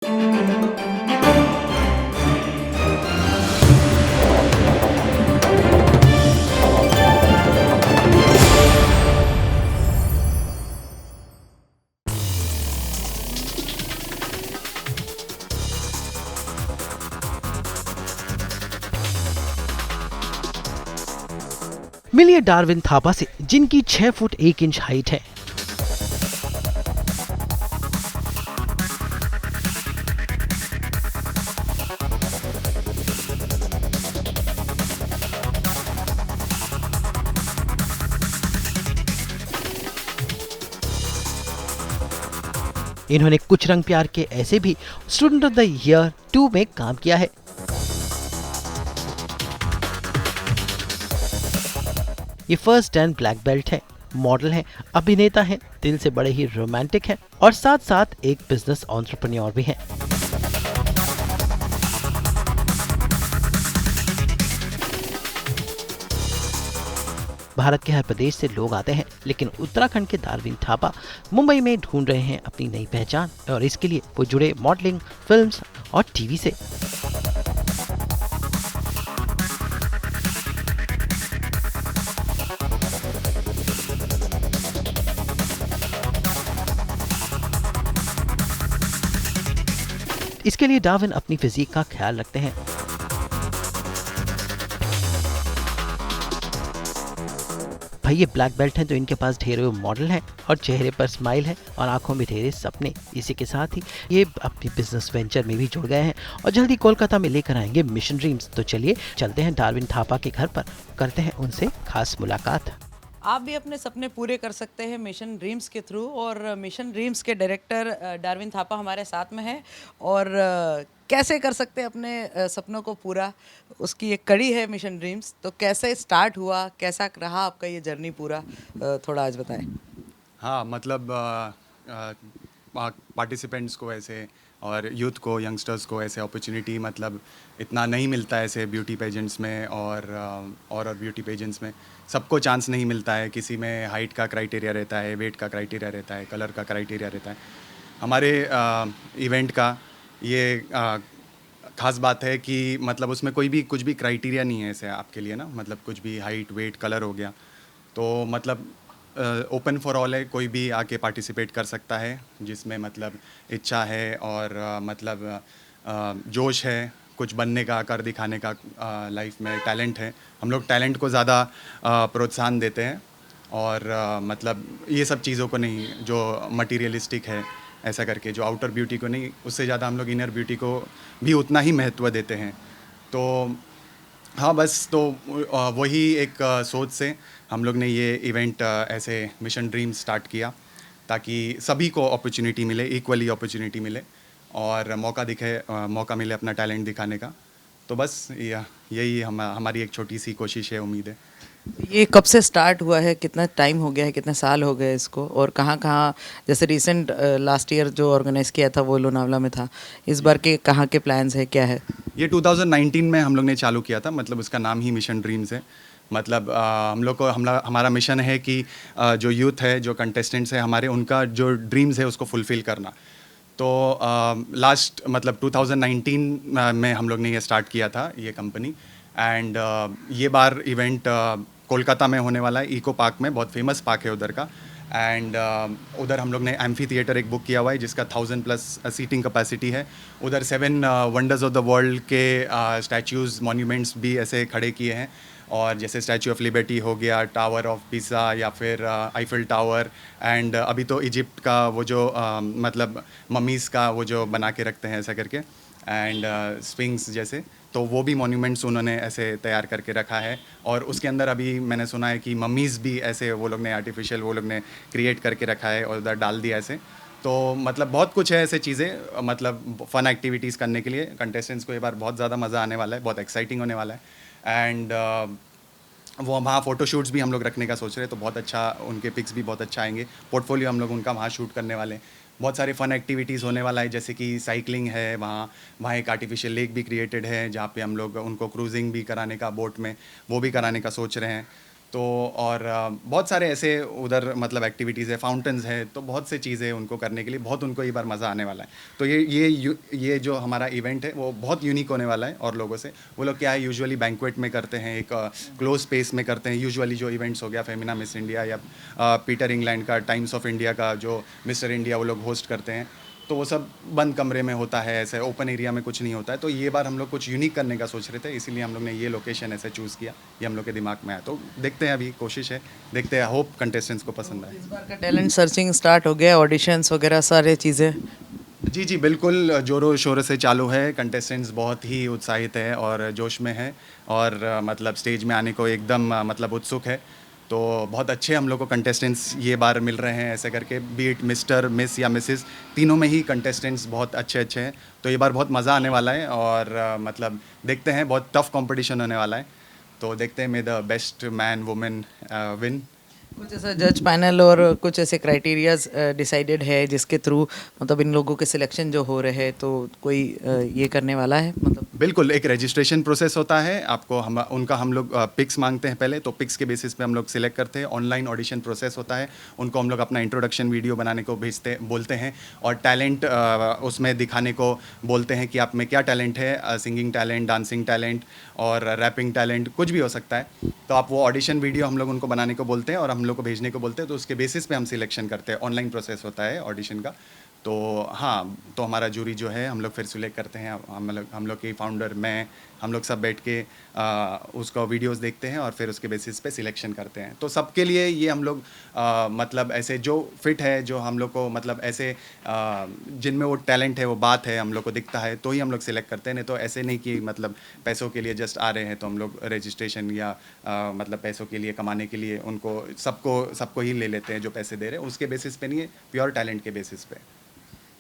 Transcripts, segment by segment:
मिलिए डार्विन थापा से, जिनकी 6 फुट 1 इंच हाइट है। इन्होंने कुछ रंग प्यार के ऐसे भी स्टूडेंट ऑफ द ईयर 2 में काम किया है। ये फर्स्ट एंड ब्लैक बेल्ट है, मॉडल है, अभिनेता है, दिल से बड़े ही रोमांटिक है और साथ साथ एक बिजनेस एंटरप्रेन्योर भी है। भारत के हर प्रदेश से लोग आते हैं, लेकिन उत्तराखंड के डार्विन थापा मुंबई में ढूंढ रहे हैं अपनी नई पहचान और इसके लिए वो जुड़े मॉडलिंग, फिल्म्स और टीवी से। इसके लिए डार्विन अपनी फिजिक का ख्याल रखते हैं। भाई ये ब्लैक बेल्ट हैं तो इनके पास ढेरों मॉडल हैं और चेहरे पर स्माइल है और आंखों में ढेरे सपने। इसी के साथ ही ये अपनी बिजनेस वेंचर में भी जुड़ गए हैं और जल्दी कोलकाता में लेकर आएंगे मिशन ड्रीम्स। तो चलिए चलते हैं डार्विन थापा के घर पर, करते हैं उनसे खास मुलाकात। आप भी अपने सपने पूरे कर सकते हैं मिशन ड्रीम्स के थ्रू, और मिशन ड्रीम्स के डायरेक्टर डार्विन थापा हमारे साथ में है। और कैसे कर सकते हैं अपने सपनों को पूरा, उसकी एक कड़ी है मिशन ड्रीम्स। तो कैसे स्टार्ट हुआ, कैसा रहा आपका ये जर्नी पूरा, थोड़ा आज बताएं। हाँ मतलब पार्टिसिपेंट्स को ऐसे और यूथ को, यंगस्टर्स को ऐसे अपॉर्चुनिटी मतलब इतना नहीं मिलता है ऐसे ब्यूटी पेजेंट्स में और ब्यूटी पेजेंट्स में सबको चांस नहीं मिलता है। किसी में हाइट का क्राइटेरिया रहता है, वेट का क्राइटेरिया रहता है, कलर का क्राइटेरिया रहता है। हमारे इवेंट का ये ख़ास बात है कि मतलब उसमें कोई भी कुछ भी क्राइटेरिया नहीं है ऐसे आपके लिए ना, मतलब कुछ भी हाइट, वेट, कलर हो गया तो मतलब ओपन फॉर ऑल है, कोई भी आके पार्टिसिपेट कर सकता है जिसमें मतलब इच्छा है और मतलब जोश है कुछ बनने का, कर दिखाने का, लाइफ में टैलेंट है। हम लोग टैलेंट को ज़्यादा प्रोत्साहन देते हैं और मतलब ये सब चीज़ों को नहीं जो मटीरियलिस्टिक है ऐसा करके, जो आउटर ब्यूटी को नहीं, उससे ज़्यादा हम लोग इनर ब्यूटी को भी उतना ही महत्व देते हैं। तो हाँ बस तो वही एक सोच से हम लोग ने ये इवेंट ऐसे मिशन ड्रीम स्टार्ट किया ताकि सभी को अपॉर्चुनिटी मिले, इक्वली अपॉर्चुनिटी मिले और मौका मिले अपना टैलेंट दिखाने का। तो बस यही हमारी एक छोटी सी कोशिश है, उम्मीद है। ये कब से स्टार्ट हुआ है, कितना टाइम हो गया है, कितने साल हो गए इसको, और कहाँ कहाँ, जैसे रिसेंट लास्ट ईयर जो ऑर्गेनाइज किया था वो लोनावला में था, इस बार के कहाँ के प्लान्स है, क्या है? ये 2019 में हम लोग ने चालू किया था, मतलब उसका नाम ही मिशन ड्रीम्स है। मतलब हम लोग को हमारा मिशन है कि जो यूथ है, जो कंटेस्टेंट्स है हमारे, उनका जो ड्रीम्स है उसको फुलफ़िल करना। तो लास्ट मतलब 2019 में हम लोग ने ये स्टार्ट किया था ये कंपनी। एंड ये बार इवेंट कोलकाता में होने वाला है, इको पार्क में, बहुत फेमस पार्क है उधर का। एंड उधर हम लोग ने एम्फी थिएटर एक बुक किया हुआ है जिसका 1000+ सीटिंग कैपेसिटी है। उधर 7 वंडर्स ऑफ द वर्ल्ड के स्टैच्यूज़, मॉन्यूमेंट्स भी ऐसे खड़े किए हैं। और जैसे स्टैचू ऑफ लिबर्टी हो गया, टावर ऑफ पिज़ा या फिर आईफिल टावर। एंड अभी तो इजिप्ट का वो जो मतलब मम्मीज़ का वो जो बना के रखते हैं ऐसा करके, एंड स्फिंक्स जैसे, तो वो भी मॉन्यूमेंट्स उन्होंने ऐसे तैयार करके रखा है। और उसके अंदर अभी मैंने सुना है कि मम्मीज़ भी ऐसे वो लोग ने आर्टिफिशियल वो लोग ने क्रिएट करके रखा है और उधर डाल दिया ऐसे। तो मतलब बहुत कुछ है ऐसे चीज़ें, मतलब फ़न एक्टिविटीज़ करने के लिए कंटेस्टेंट्स को ये बार बहुत ज़्यादा मज़ा आने वाला है, बहुत एक्साइटिंग होने वाला है। एंड वो वहाँ फ़ोटोशूट्स भी हम लोग रखने का सोच रहे हैं, तो बहुत अच्छा, उनके पिक्स भी बहुत अच्छा आएंगे। पोर्टफोलियो हम लोग उनका वहाँ शूट करने वाले हैं। बहुत सारे फ़न एक्टिविटीज़ होने वाला है, जैसे कि साइकिलिंग है, वहाँ एक आर्टिफिशियल लेक भी क्रिएटेड है जहाँ पे हम लोग उनको क्रूजिंग भी कराने का, बोट में वो भी कराने का सोच रहे हैं। तो और बहुत सारे ऐसे उधर मतलब एक्टिविटीज़ है, फाउंटेन्स है, तो बहुत से चीज़ें उनको करने के लिए बहुत उनको ये बार मज़ा आने वाला है। तो ये जो हमारा इवेंट है वो बहुत यूनिक होने वाला है और लोगों से। वो लोग क्या है यूजुअली बैंक्वेट में करते हैं, एक क्लोज स्पेस में करते हैं। यूजुअली जो इवेंट्स हो गया फेमिना मिस इंडिया या पीटर इंग्लैंड का, टाइम्स ऑफ इंडिया का जो मिस्टर इंडिया वो लोग होस्ट करते हैं, तो वो सब बंद कमरे में होता है, ऐसे ओपन एरिया में कुछ नहीं होता है। तो ये बार हम लोग कुछ यूनिक करने का सोच रहे थे, इसीलिए हम लोग ने ये लोकेशन ऐसे चूज़ किया। ये हम लोग के दिमाग में आया, तो देखते हैं, अभी कोशिश है, देखते हैं, होप कंटेस्टेंट्स को पसंद आए। इस बार का टैलेंट सर्चिंग स्टार्ट हो गया, ऑडिशंस वगैरह सारे चीज़ें? जी जी बिल्कुल, जोरों शोरों से चालू है। कंटेस्टेंट्स बहुत ही उत्साहित है और जोश में है और मतलब स्टेज में आने को एकदम मतलब उत्सुक है। तो बहुत अच्छे हम लोग को कंटेस्टेंट्स ये बार मिल रहे हैं, ऐसे करके बीट मिस्टर, मिस या मिसेस, तीनों में ही कंटेस्टेंट्स बहुत अच्छे अच्छे हैं। तो ये बार बहुत मज़ा आने वाला है और मतलब देखते हैं, बहुत टफ कंपटीशन होने वाला है। तो देखते हैं, मे the best man women win. कुछ ऐसा जज पैनल और कुछ ऐसे क्राइटेरियाज डिसाइडेड है जिसके थ्रू मतलब इन लोगों के सिलेक्शन जो हो रहे हैं, तो कोई ये करने वाला है मतलब? बिल्कुल, एक रजिस्ट्रेशन प्रोसेस होता है। आपको हम लोग पिक्स मांगते हैं पहले, तो पिक्स के बेसिस पे हम लोग सिलेक्ट करते हैं। ऑनलाइन ऑडिशन प्रोसेस होता है, उनको हम लोग अपना इंट्रोडक्शन वीडियो बनाने को बोलते हैं और टैलेंट उसमें दिखाने को बोलते हैं कि आप में क्या टैलेंट है, सिंगिंग टैलेंट, डांसिंग टैलेंट और रैपिंग टैलेंट, कुछ भी हो सकता है। तो आप वो ऑडिशन वीडियो हम लोग उनको बनाने को बोलते हैं और हम लोग को भेजने को बोलते हैं, तो उसके बेसिस पे हम सिलेक्शन करते हैं। ऑनलाइन प्रोसेस होता है ऑडिशन का। तो हाँ, तो हमारा जूरी जो है हम लोग फिर सिलेक्ट करते हैं। हम लोग के फाउंडर, मैं, हम लोग सब बैठ के उसका वीडियोस देखते हैं और फिर उसके बेसिस पे सिलेक्शन करते हैं। तो सबके लिए ये हम लोग मतलब ऐसे जो फिट है, जो हम लोग को मतलब ऐसे जिनमें वो टैलेंट है, वो बात है, हम लोग को दिखता है, तो ही हम लोग सिलेक्ट करते हैं। नहीं तो ऐसे नहीं कि मतलब पैसों के लिए जस्ट आ रहे हैं तो हम लोग रजिस्ट्रेशन या मतलब पैसों के लिए, कमाने के लिए उनको सबको ही ले लेते हैं जो पैसे दे रहे हैं। उसके बेसिस पे नहीं है, प्योर टैलेंट के बेसिस पे।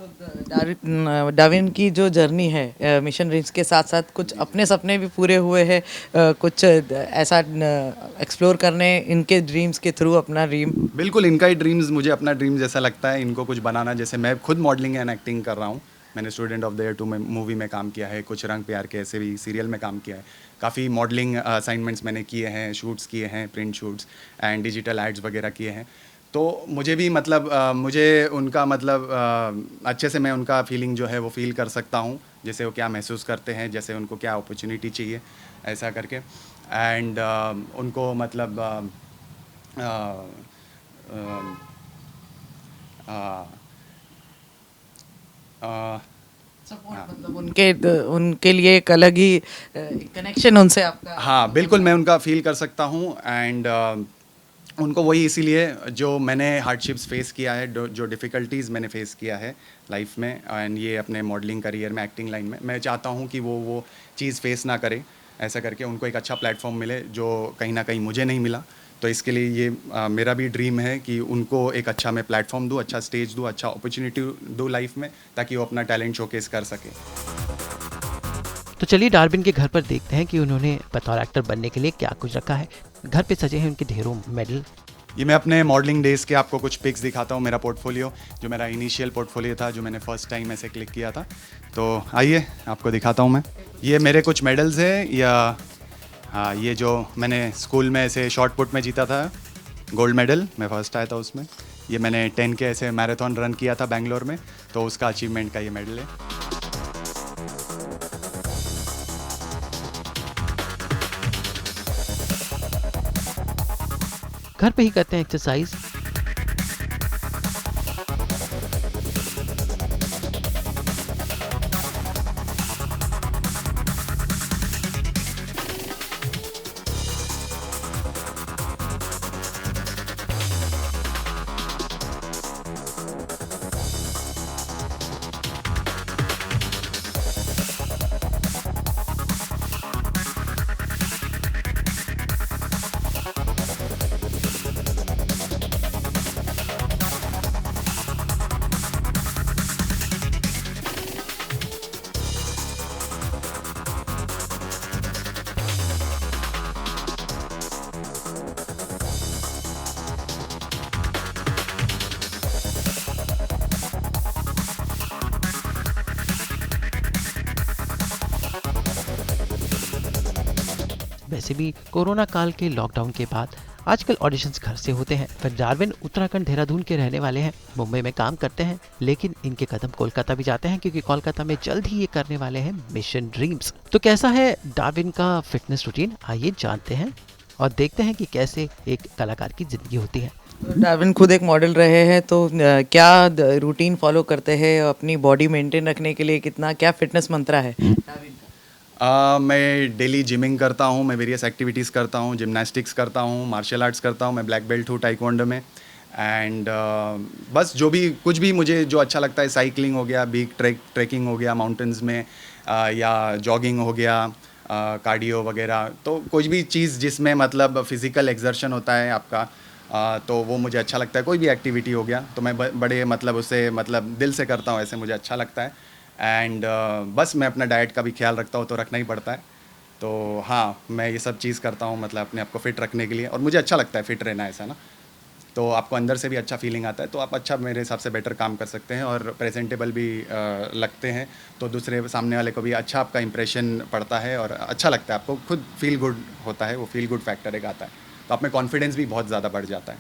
तो डाविन की जो जर्नी है मिशन ड्रीम्स के साथ साथ कुछ अपने सपने भी पूरे हुए हैं, कुछ ऐसा एक्सप्लोर करने इनके ड्रीम्स के थ्रू अपना ड्रीम? बिल्कुल, इनका ही ड्रीम्स मुझे अपना ड्रीम जैसा लगता है। इनको कुछ बनाना, जैसे मैं खुद मॉडलिंग एंड एक्टिंग कर रहा हूँ। मैंने स्टूडेंट ऑफ द ईयर 2 में मूवी में काम किया है, कुछ रंग प्यार के ऐसे भी सीरियल में काम किया है। काफ़ी मॉडलिंग असाइनमेंट्स मैंने किए हैं, शूट्स किए हैं, print shoots and digital ads वगैरह किए हैं। तो मुझे भी मतलब मुझे उनका मतलब अच्छे से मैं उनका फीलिंग जो है वो फील कर सकता हूँ, जैसे वो क्या महसूस करते हैं, जैसे उनको क्या अपॉर्चुनिटी चाहिए, ऐसा करके। एंड उनको मतलब सपोर्ट मतलब उनके लिए एक अलग ही कनेक्शन उनसे आपका? हाँ बिल्कुल, मैं उनका फील कर सकता हूँ। एंड उनको वही, इसीलिए जो मैंने हार्डशिप्स फेस किया है, जो डिफ़िकल्टीज़ मैंने फेस किया है लाइफ में एंड ये अपने मॉडलिंग करियर में, एक्टिंग लाइन में, मैं चाहता हूँ कि वो चीज़ फेस ना करें। ऐसा करके उनको एक अच्छा प्लेटफॉर्म मिले जो कहीं ना कहीं मुझे नहीं मिला। तो इसके लिए ये मेरा भी ड्रीम है कि उनको एक अच्छा मैं प्लेटफॉर्म दूँ, अच्छा स्टेज दूँ, अच्छा अपॉर्चुनिटी दूँ लाइफ में, ताकि वो अपना टैलेंट शोकेस कर सके। तो चलिए डार्विन के घर पर देखते हैं कि उन्होंने बतौर एक्टर बनने के लिए क्या कुछ रखा है। घर पे सजे हैं उनके ढेरों मेडल। ये मैं अपने मॉडलिंग डेज़ के आपको कुछ पिक्स दिखाता हूँ, मेरा पोर्टफोलियो, जो मेरा इनिशियल पोर्टफोलियो था, जो मैंने फर्स्ट टाइम ऐसे क्लिक किया था। तो आइए आपको दिखाता हूँ मैं। ये मेरे कुछ मेडल्स हैं, या हाँ, ये जो मैंने स्कूल में ऐसे शॉर्ट पुट में जीता था, गोल्ड मेडल, मैं फर्स्ट आया था उसमें। ये मैंने 10 के ऐसे मैराथन रन किया था बेंगलोर में, तो उसका अचीवमेंट का ये मेडल है। घर पे ही करते हैं एक्सरसाइज। वैसे भी कोरोना काल के लॉकडाउन के बाद आजकल ऑडिशंस घर से होते हैं। फिर डार्विन उत्तराखंड देहरादून के रहने वाले हैं, मुंबई में काम करते हैं, लेकिन इनके कदम कोलकाता भी जाते हैं क्योंकि कोलकाता में जल्द ही ये करने वाले हैं मिशन ड्रीम्स। तो कैसा है डार्विन का फिटनेस रूटीन, आइए जानते हैं और देखते हैं कि कैसे एक कलाकार की जिंदगी होती है। डार्विन खुद एक मॉडल रहे हैं, तो क्या रूटीन फॉलो करते हैं अपनी बॉडी मेंटेन रखने के लिए, कितना क्या फिटनेस मंत्रा है डार्विन का? मैं डेली जिमिंग करता हूँ, मैं वेरियस एक्टिविटीज़ करता हूँ, जिमनास्टिक्स करता हूँ, मार्शल आर्ट्स करता हूँ, मैं ब्लैक बेल्ट हूँ टाइक्वांडो में। एंड बस जो भी कुछ भी मुझे जो अच्छा लगता है, साइकिलिंग हो गया, बिग ट्रैकिंग हो गया माउंटेन्स में, या जॉगिंग हो गया, कार्डियो वगैरह, तो कुछ भी चीज़ जिसमें मतलब फिज़िकल एक्सर्शन होता है आपका, तो वो मुझे अच्छा लगता है। कोई भी एक्टिविटी हो गया तो मैं बड़े मतलब उससे मतलब दिल से करता हूँ, ऐसे मुझे अच्छा लगता है। एंड बस मैं अपना डाइट का भी ख्याल रखता हूँ, तो रखना ही पड़ता है। तो हाँ, मैं ये सब चीज़ करता हूँ मतलब अपने आप को फिट रखने के लिए, और मुझे अच्छा लगता है फिट रहना, ऐसा ना, तो आपको अंदर से भी अच्छा फीलिंग आता है, तो आप अच्छा मेरे हिसाब से बेटर काम कर सकते हैं और प्रेजेंटेबल भी लगते हैं, तो दूसरे सामने वाले को भी अच्छा आपका इंप्रेशन पड़ता है और अच्छा लगता है, आपको खुद फील गुड होता है, वो फील गुड फैक्टर एक आता है, तो आप में कॉन्फिडेंस भी बहुत ज़्यादा बढ़ जाता है।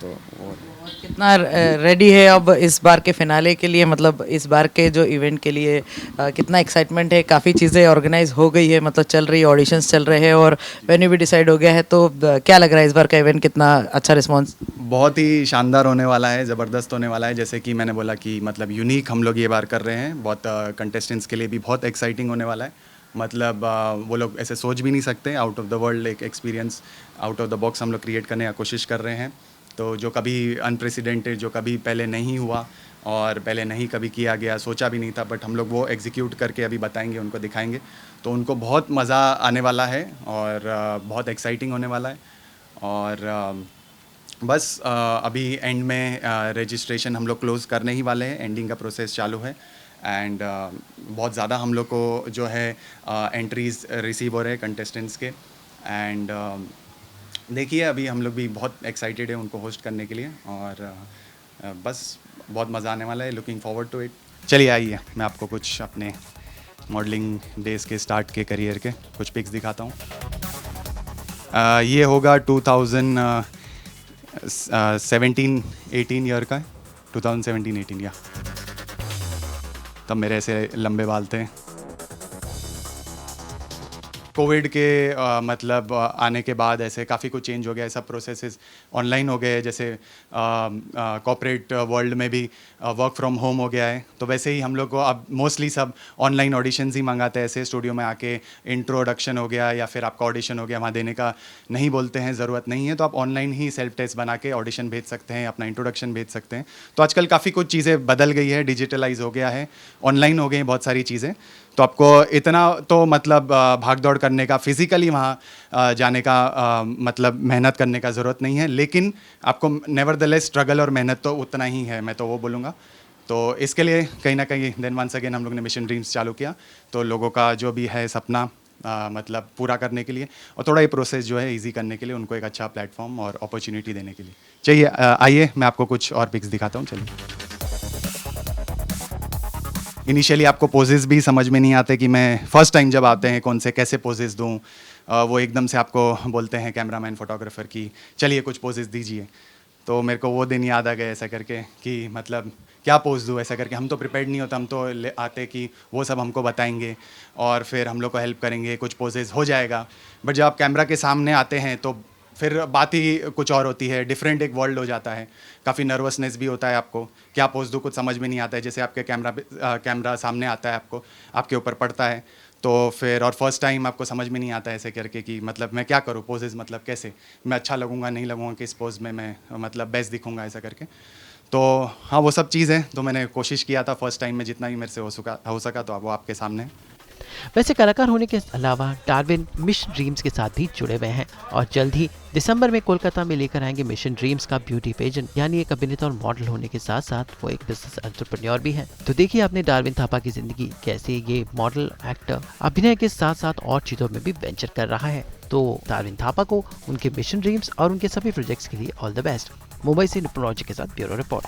तो वो कितना रेडी है अब इस बार के फिनाले के लिए, मतलब इस बार के जो इवेंट के लिए कितना एक्साइटमेंट है? काफ़ी चीज़ें ऑर्गेनाइज हो गई है, मतलब चल रही है, ऑडिशंस चल रहे हैं और वेन्यू भी डिसाइड हो गया है, तो क्या लग रहा है इस बार का इवेंट कितना अच्छा रिस्पॉन्स? बहुत ही शानदार होने वाला है, ज़बरदस्त होने वाला है। जैसे कि मैंने बोला कि मतलब यूनिक हम लोग ये बार कर रहे हैं, बहुत कंटेस्टेंट्स के लिए भी बहुत एक्साइटिंग होने वाला है। मतलब वो लोग ऐसे सोच भी नहीं सकते, आउट ऑफ द वर्ल्ड एक experience, out of the box हम लोग क्रिएट करने की कोशिश कर रहे हैं। तो जो कभी अनप्रेसिडेंटेड, जो कभी पहले नहीं हुआ और पहले नहीं कभी किया गया, सोचा भी नहीं था, बट हम लोग वो एग्जीक्यूट करके अभी बताएंगे, उनको दिखाएंगे, तो उनको बहुत मज़ा आने वाला है और बहुत एक्साइटिंग होने वाला है। और बस अभी एंड में रजिस्ट्रेशन हम लोग क्लोज़ करने ही वाले हैं, एंडिंग का प्रोसेस चालू है। एंड बहुत ज़्यादा हम लोग को जो है एंट्रीज़ रिसीव हो रहे हैं कंटेस्टेंट्स के। एंड देखिए, अभी हम लोग भी बहुत एक्साइटेड है उनको होस्ट करने के लिए, और बस बहुत मज़ा आने वाला है, लुकिंग फॉरवर्ड टू इट। चलिए आइए, मैं आपको कुछ अपने मॉडलिंग डेज़ के स्टार्ट के करियर के कुछ पिक्स दिखाता हूँ। ये होगा 2017-18 ईयर का है, 2017-18 या तब मेरे ऐसे लंबे बाल थे। कोविड के मतलब आने के बाद ऐसे काफ़ी कुछ चेंज हो गया है, सब प्रोसेसेस ऑनलाइन हो गए हैं। जैसे कॉर्पोरेट वर्ल्ड में भी वर्क फ्रॉम होम हो गया है, तो वैसे ही हम लोग को अब मोस्टली सब ऑनलाइन ऑडिशंस ही मंगाते हैं। ऐसे स्टूडियो में आके इंट्रोडक्शन हो गया या फिर आपका ऑडिशन हो गया, वहाँ देने का नहीं बोलते हैं, ज़रूरत नहीं है, तो आप ऑनलाइन ही सेल्फ टेस्ट बना के ऑडिशन भेज सकते हैं, अपना इंट्रोडक्शन भेज सकते हैं। तो आजकल काफ़ी कुछ चीज़ें बदल गई है, डिजिटलाइज हो गया है, ऑनलाइन हो गई हैं बहुत सारी चीज़ें, तो आपको इतना तो मतलब भाग दौड़ करने का, फिज़िकली वहाँ जाने का मतलब मेहनत करने का ज़रूरत नहीं है, लेकिन आपको नेवरदलेस स्ट्रगल और मेहनत तो उतना ही है, मैं तो वो बोलूँगा। तो इसके लिए कहीं ना कहीं देन वंस अगेन हम लोग ने मिशन ड्रीम्स चालू किया, तो लोगों का जो भी है सपना मतलब पूरा करने के लिए और थोड़ा ये प्रोसेस जो है इजी करने के लिए, उनको एक अच्छा प्लेटफॉर्म और अपॉर्चुनिटी देने के लिए। चलिए आइए मैं आपको कुछ और पिक्स दिखाता हूँ। चलिए, इनिशियली आपको पोजेस भी समझ में नहीं आते कि मैं फ़र्स्ट टाइम जब आते हैं कौन से कैसे पोजेस दूँ, वो एकदम से आपको बोलते हैं कैमरामैन फोटोग्राफर की चलिए कुछ पोजेस दीजिए, तो मेरे को वो दिन याद आ गए ऐसा करके कि मतलब क्या पोज दूँ ऐसा करके। हम तो प्रिपेयर्ड नहीं होता, हम तो आते कि वो सब हमको बताएंगे और फिर हम लोग को हेल्प करेंगे, कुछ पोजेस हो जाएगा। बट जब आप कैमरा के सामने आते हैं तो फिर बात ही कुछ और होती है, डिफरेंट एक वर्ल्ड हो जाता है, काफ़ी नर्वसनेस भी होता है आपको, क्या पोज दूँ कुछ समझ में नहीं आता है। जैसे आपके कैमरा सामने आता है, आपको आपके ऊपर पड़ता है, तो फिर और फर्स्ट टाइम आपको समझ में नहीं आता है ऐसे करके कि मतलब मैं क्या करूँ, पोजेस मतलब कैसे मैं अच्छा लगूंगा नहीं लगूंगा, किस पोज में मैं मतलब बेस्ट दिखूंगा ऐसा करके। तो हाँ, वो सब चीज़ है, तो मैंने कोशिश किया था फर्स्ट टाइम में जितना भी मेरे से हो सका तो वो आपके सामने है। वैसे कलाकार होने के अलावा डार्विन मिशन ड्रीम्स के साथ भी जुड़े हुए हैं और जल्द ही दिसंबर में कोलकाता में लेकर आएंगे मिशन ड्रीम्स का ब्यूटी पेजेंट। यानी एक अभिनेता और मॉडल होने के साथ साथ वो एक बिजनेस एंटरप्रेन्योर भी है। तो देखिए आपने डार्विन थापा की जिंदगी, कैसे ये मॉडल, एक्टर, अभिनय के साथ साथ और चीजों में भी वेंचर कर रहा है। तो डार्विन थापा को उनके मिशन ड्रीम्स और उनके सभी प्रोजेक्ट्स के लिए ऑल द बेस्ट। मुंबई से नुपुर के साथ ब्यूरो रिपोर्ट।